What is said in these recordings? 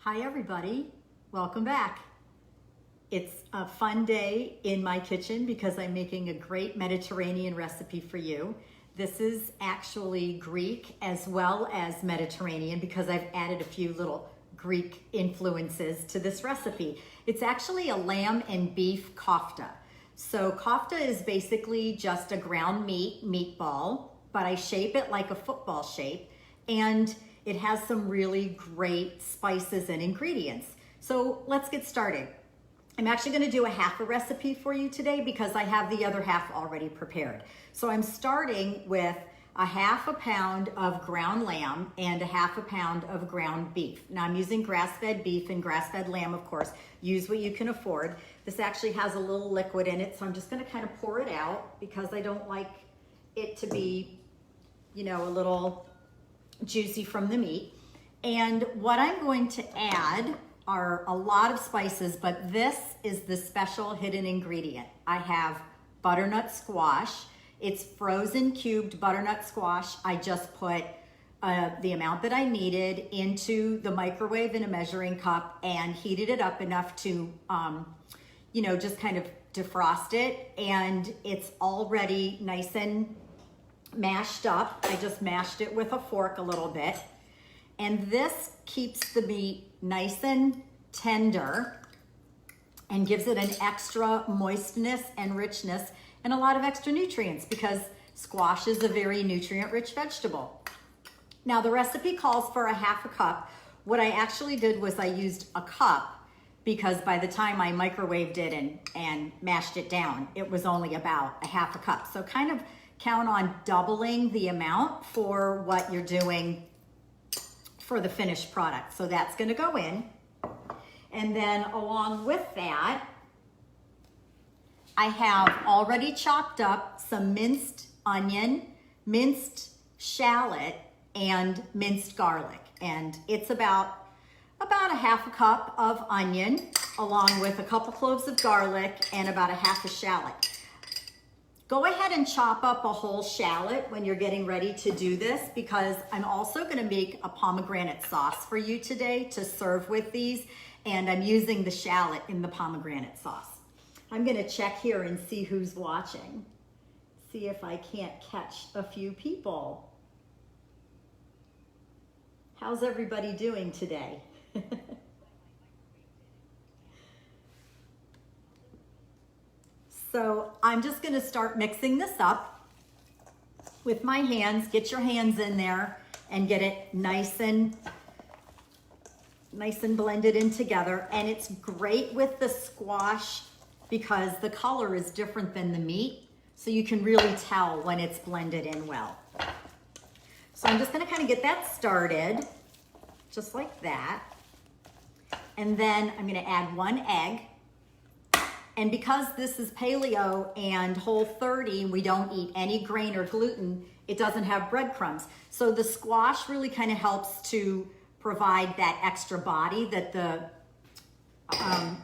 Hi everybody, welcome back. It's a fun day in my kitchen because I'm making a great Mediterranean recipe for you. This is actually Greek as well as Mediterranean because I've added a few little Greek influences to this recipe. It's actually a lamb and beef kofta. So kofta is basically just a ground meatball, but I shape it like a football shape, and it has some really great spices and ingredients. So let's get started. I'm actually going to do a half a recipe for you today because I have the other half already prepared. So I'm starting with a half a pound of ground lamb and a half a pound of ground beef. Now I'm using grass-fed beef and grass-fed lamb, of course. Use what you can afford. This actually has a little liquid in it, so I'm just going to kind of pour it out because I don't like it to be, a little juicy from the meat. And what I'm going to add are a lot of spices, but this is the special hidden ingredient. I have butternut squash. It's frozen cubed butternut squash. I just put the amount that I needed into the microwave in a measuring cup and heated it up enough to, just kind of defrost it. And it's already nice and mashed up. I just mashed it with a fork a little bit. And this keeps the meat nice and tender and gives it an extra moistness and richness and a lot of extra nutrients because squash is a very nutrient-rich vegetable. Now the recipe calls for a half a cup. What I actually did was I used a cup because by the time I microwaved it and mashed it down, it was only about a half a cup. So kind of count on doubling the amount for what you're doing for the finished product. So that's gonna go in. And then along with that, I have already chopped up some minced onion, minced shallot, and minced garlic. And it's about a half a cup of onion, along with a couple cloves of garlic and about a half a shallot. Go ahead and chop up a whole shallot when you're getting ready to do this because I'm also gonna make a pomegranate sauce for you today to serve with these, and I'm using the shallot in the pomegranate sauce. I'm gonna check here and see who's watching. See if I can't catch a few people. How's everybody doing today? So I'm just gonna start mixing this up with my hands. Get your hands in there and get it nice and blended in together. And it's great with the squash because the color is different than the meat. So you can really tell when it's blended in well. So I'm just gonna kind of get that started, just like that. And then I'm gonna add 1 egg. And because this is paleo and Whole30, we don't eat any grain or gluten, it doesn't have breadcrumbs. So the squash really kind of helps to provide that extra body that the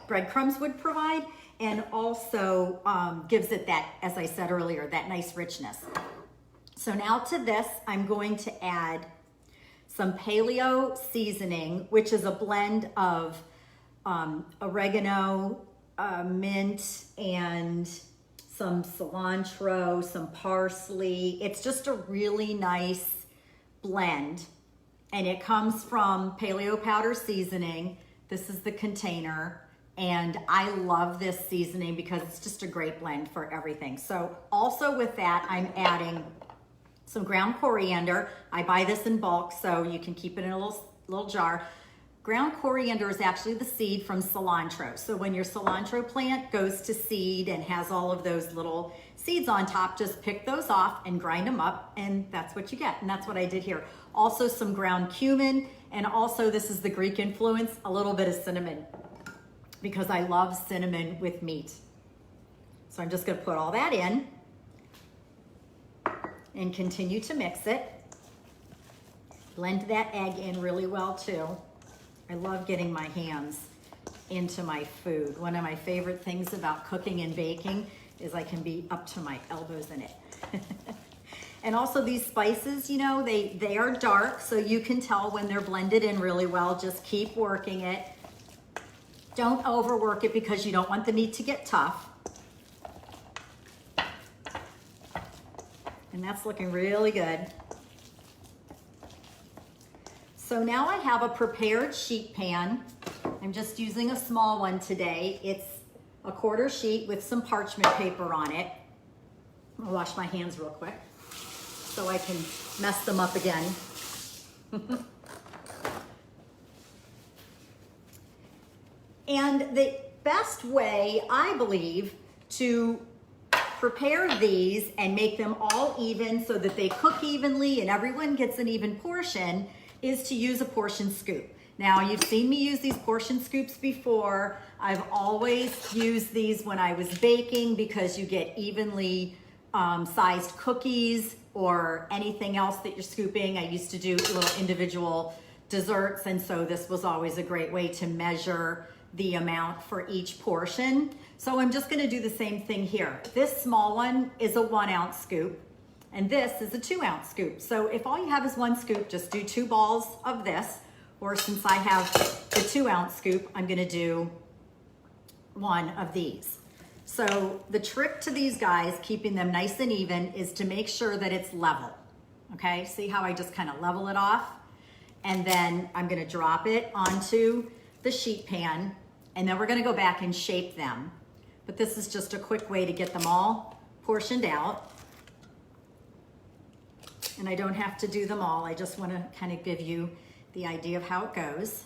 breadcrumbs would provide, and also gives it that, as I said earlier, that nice richness. So now to this, I'm going to add some paleo seasoning, which is a blend of oregano, mint, and some cilantro, some parsley. It's just a really nice blend, and it comes from Paleo Powder Seasoning. This is the container, and I love this seasoning because it's just a great blend for everything. So also with that, I'm adding some ground coriander. I buy this in bulk, so you can keep it in a little jar. Ground coriander is actually the seed from cilantro. So when your cilantro plant goes to seed and has all of those little seeds on top, just pick those off and grind them up, and that's what you get. And that's what I did here. Also some ground cumin, and also this is the Greek influence, a little bit of cinnamon, because I love cinnamon with meat. So I'm just gonna put all that in and continue to mix it. Blend that egg in really well too. I love getting my hands into my food. One of my favorite things about cooking and baking is I can be up to my elbows in it. And also these spices, you know, they are dark, so you can tell when they're blended in really well. Just keep working it. Don't overwork it because you don't want the meat to get tough. And that's looking really good. So now I have a prepared sheet pan. I'm just using a small one today. It's a 1/4 sheet with some parchment paper on it. I'll wash my hands real quick so I can mess them up again. And the best way, I believe, to prepare these and make them all even so that they cook evenly and everyone gets an even portion is to use a portion scoop. Now, you've seen me use these portion scoops before. I've always used these when I was baking because you get evenly sized cookies or anything else that you're scooping. I used to do little individual desserts, and so this was always a great way to measure the amount for each portion. So I'm just gonna do the same thing here. This small one is a 1 ounce scoop, and this is a 2 ounce scoop. So if all you have is 1 scoop, just do 2 balls of this, or since I have the 2 ounce scoop, I'm gonna do 1 of these. So the trick to these guys, keeping them nice and even, is to make sure that it's level, okay? See how I just kind of level it off? And then I'm gonna drop it onto the sheet pan, and then we're gonna go back and shape them. But this is just a quick way to get them all portioned out. And I don't have to do them all. I just wanna kind of give you the idea of how it goes.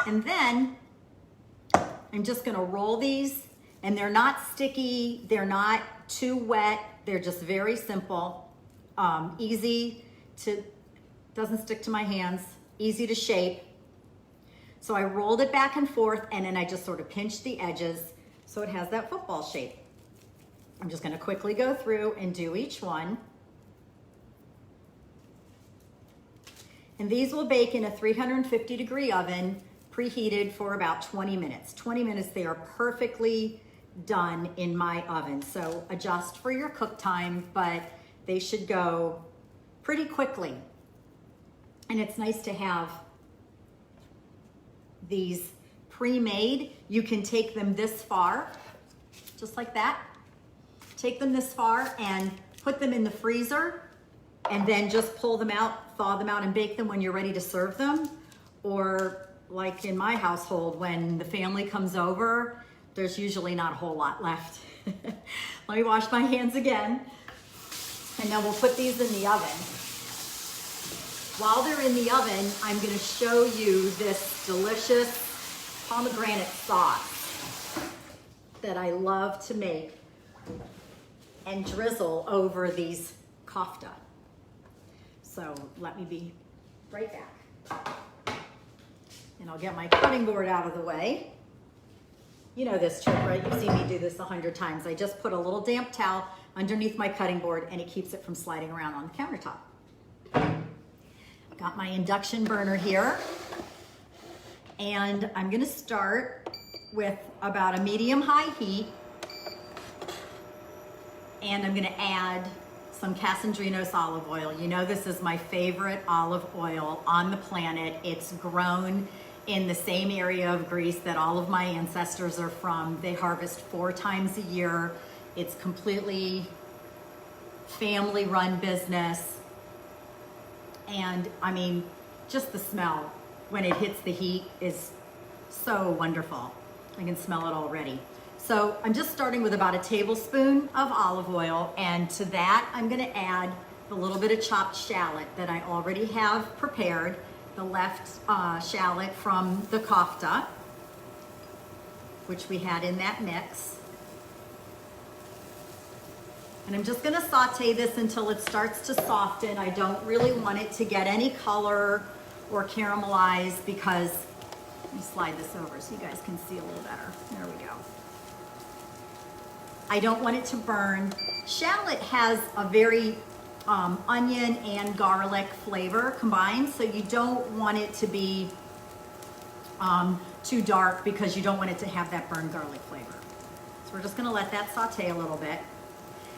And then I'm just gonna roll these, and they're not sticky, they're not too wet, they're just very simple, easy to, doesn't stick to my hands, easy to shape. So I rolled it back and forth, and then I just sort of pinched the edges so it has that football shape. I'm just gonna quickly go through and do each one. And these will bake in a 350-degree oven, preheated for about 20 minutes. 20 minutes, they are perfectly done in my oven. So adjust for your cook time, but they should go pretty quickly. And it's nice to have these pre-made. You can take them this far, just like that. Take them this far and put them in the freezer, and then just pull them out, thaw them out, and bake them when you're ready to serve them. Or like in my household, when the family comes over, there's usually not a whole lot left. Let me wash my hands again. And then we'll put these in the oven. While they're in the oven, I'm gonna show you this delicious pomegranate sauce that I love to make and drizzle over these kofta. So let me be right back. And I'll get my cutting board out of the way. You know this trick, right? You've seen me do this 100 times. I just put a little damp towel underneath my cutting board, and it keeps it from sliding around on the countertop. Got my induction burner here, and I'm gonna start with about a medium-high heat, and I'm gonna add some Casandrinos olive oil. You know this is my favorite olive oil on the planet. It's grown in the same area of Greece that all of my ancestors are from. They harvest 4 times a year. It's completely family-run business. And I mean, just the smell when it hits the heat is so wonderful. I can smell it already. So I'm just starting with about a tablespoon of olive oil, and to that I'm gonna add a little bit of chopped shallot that I already have prepared, the left shallot from the kofta, which we had in that mix. And I'm just gonna saute this until it starts to soften. I don't really want it to get any color or caramelize because, let me slide this over so you guys can see a little better. There we go. I don't want it to burn. Shallot has a very onion and garlic flavor combined, so you don't want it to be too dark because you don't want it to have that burned garlic flavor. So we're just gonna let that saute a little bit.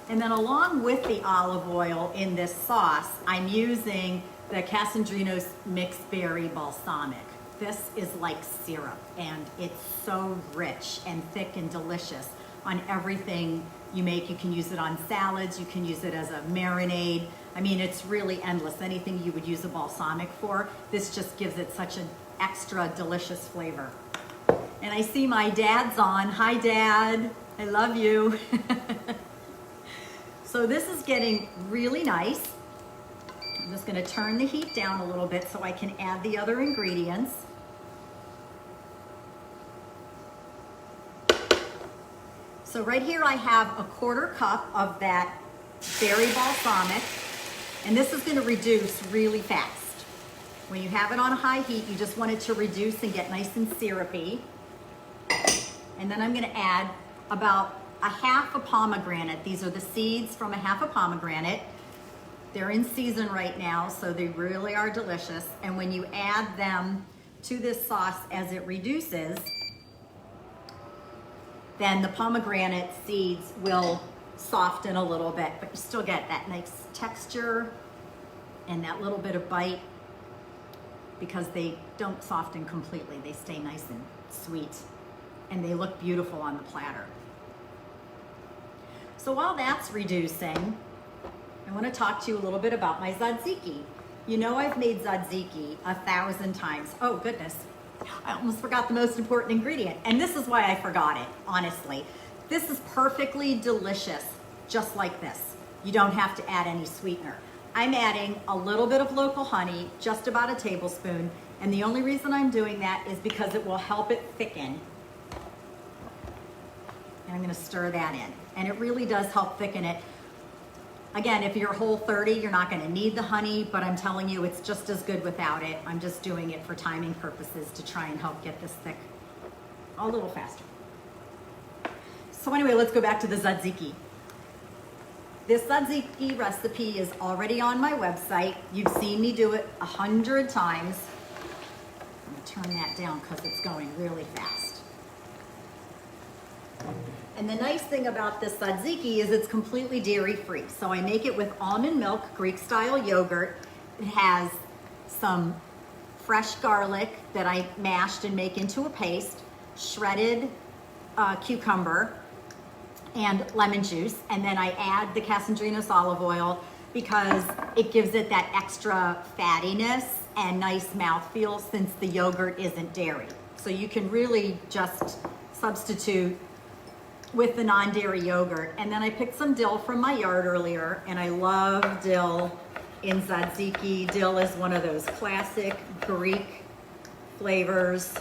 And then along with the olive oil in this sauce, I'm using the Casandrinos mixed berry balsamic. This is like syrup, and it's so rich and thick and delicious on everything you make. You can use it on salads, you can use it as a marinade. I mean, it's really endless. Anything you would use a balsamic for, this just gives it such an extra delicious flavor. And I see my dad's on. Hi, Dad. I love you. So this is getting really nice. I'm just going to turn the heat down a little bit so I can add the other ingredients. So right here I have a 1/4 cup of that berry balsamic, and this is going to reduce really fast. When you have it on a high heat, you just want it to reduce and get nice and syrupy. And then I'm going to add about a 1/2 pomegranate. These are the seeds from a 1/2 pomegranate. They're in season right now, so they really are delicious. And when you add them to this sauce as it reduces, then the pomegranate seeds will soften a little bit, but you still get that nice texture and that little bit of bite because they don't soften completely. They stay nice and sweet, and they look beautiful on the platter. So while that's reducing, I want to talk to you a little bit about my tzatziki. You know I've made tzatziki 1,000 times. Oh goodness, I almost forgot the most important ingredient. And this is why I forgot it, honestly. This is perfectly delicious, just like this. You don't have to add any sweetener. I'm adding a little bit of local honey, just about a tablespoon. And the only reason I'm doing that is because it will help it thicken. And I'm gonna stir that in. And it really does help thicken it. Again, if you're Whole30, you're not gonna need the honey, but I'm telling you, it's just as good without it. I'm just doing it for timing purposes to try and help get this thick a little faster. So anyway, let's go back to the tzatziki. This tzatziki recipe is already on my website. You've seen me do it 100 times. I'm gonna turn that down because it's going really fast. And the nice thing about this tzatziki is it's completely dairy-free. So I make it with almond milk, Greek-style yogurt. It has some fresh garlic that I mashed and make into a paste, shredded cucumber, and lemon juice. And then I add the Casandrinos olive oil because it gives it that extra fattiness and nice mouthfeel since the yogurt isn't dairy. So you can really just substitute with the non-dairy yogurt. And then I picked some dill from my yard earlier, and I love dill in tzatziki. Dill is one of those classic Greek flavors,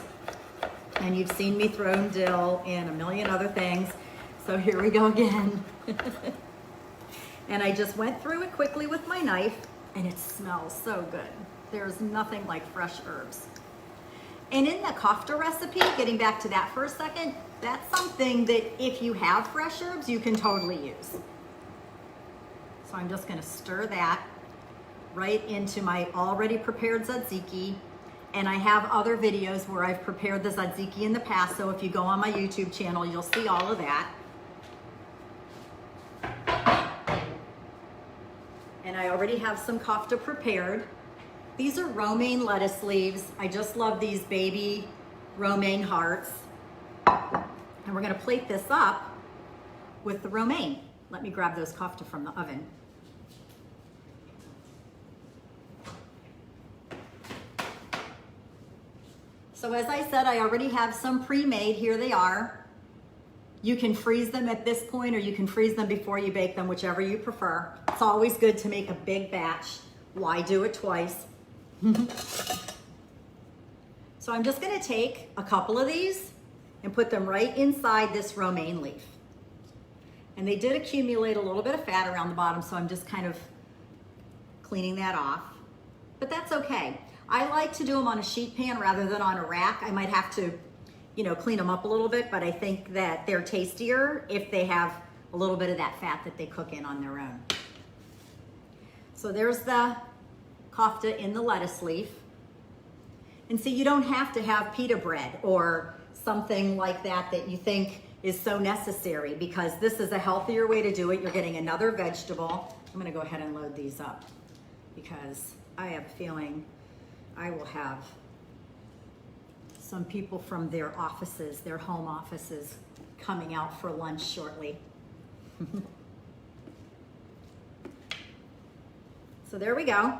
and you've seen me throw dill in a million other things. So here we go again. And I just went through it quickly with my knife, and it smells so good. There's nothing like fresh herbs. And in the kofta recipe, getting back to that for a second, that's something that if you have fresh herbs, you can totally use. So I'm just gonna stir that right into my already prepared tzatziki. And I have other videos where I've prepared the tzatziki in the past, so if you go on my YouTube channel, you'll see all of that. And I already have some kofta prepared. These are romaine lettuce leaves. I just love these baby romaine hearts. And we're gonna plate this up with the romaine. Let me grab those kofta from the oven. So as I said, I already have some pre-made. Here they are. You can freeze them at this point, or you can freeze them before you bake them, whichever you prefer. It's always good to make a big batch. Why do it twice? So I'm just gonna take a couple of these and put them right inside this romaine leaf. And they did accumulate a little bit of fat around the bottom, so I'm just kind of cleaning that off. But that's okay. I like to do them on a sheet pan rather than on a rack. I might have to, clean them up a little bit, but I think that they're tastier if they have a little bit of that fat that they cook in on their own. So there's the kofta in the lettuce leaf. And see, you don't have to have pita bread or something like that that you think is so necessary because this is a healthier way to do it. You're getting another vegetable. I'm gonna go ahead and load these up because I have a feeling I will have some people from their offices, their home offices, coming out for lunch shortly. So there we go.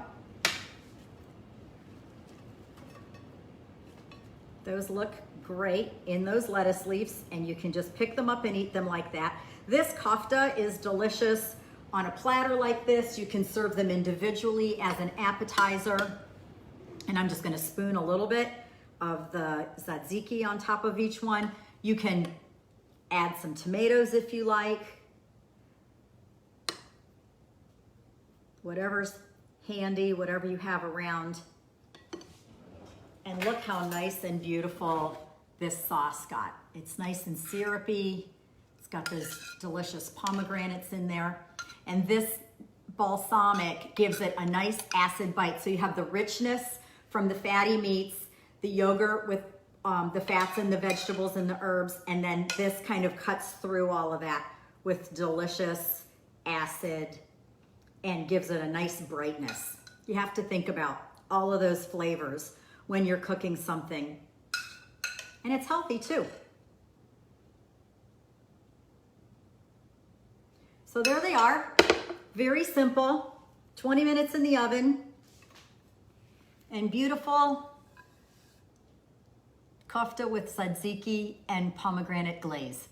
Those look great in those lettuce leaves, and you can just pick them up and eat them like that. This kofta is delicious on a platter like this. You can serve them individually as an appetizer. And I'm just gonna spoon a little bit of the tzatziki on top of each one. You can add some tomatoes if you like. Whatever's handy, whatever you have around. And look how nice and beautiful this sauce got. It's nice and syrupy. It's got those delicious pomegranates in there. And this balsamic gives it a nice acid bite. So you have the richness from the fatty meats, the yogurt with the fats and the vegetables and the herbs, and then this kind of cuts through all of that with delicious acid and gives it a nice brightness. You have to think about all of those flavors when you're cooking something. And it's healthy too. So there they are. Very simple. 20 minutes in the oven. And beautiful kofta with tzatziki and pomegranate glaze.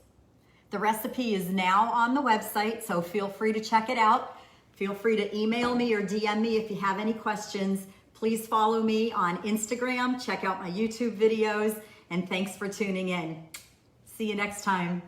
The recipe is now on the website, so feel free to check it out. Feel free to email me or DM me if you have any questions. Please follow me on Instagram, check out my YouTube videos, and thanks for tuning in. See you next time.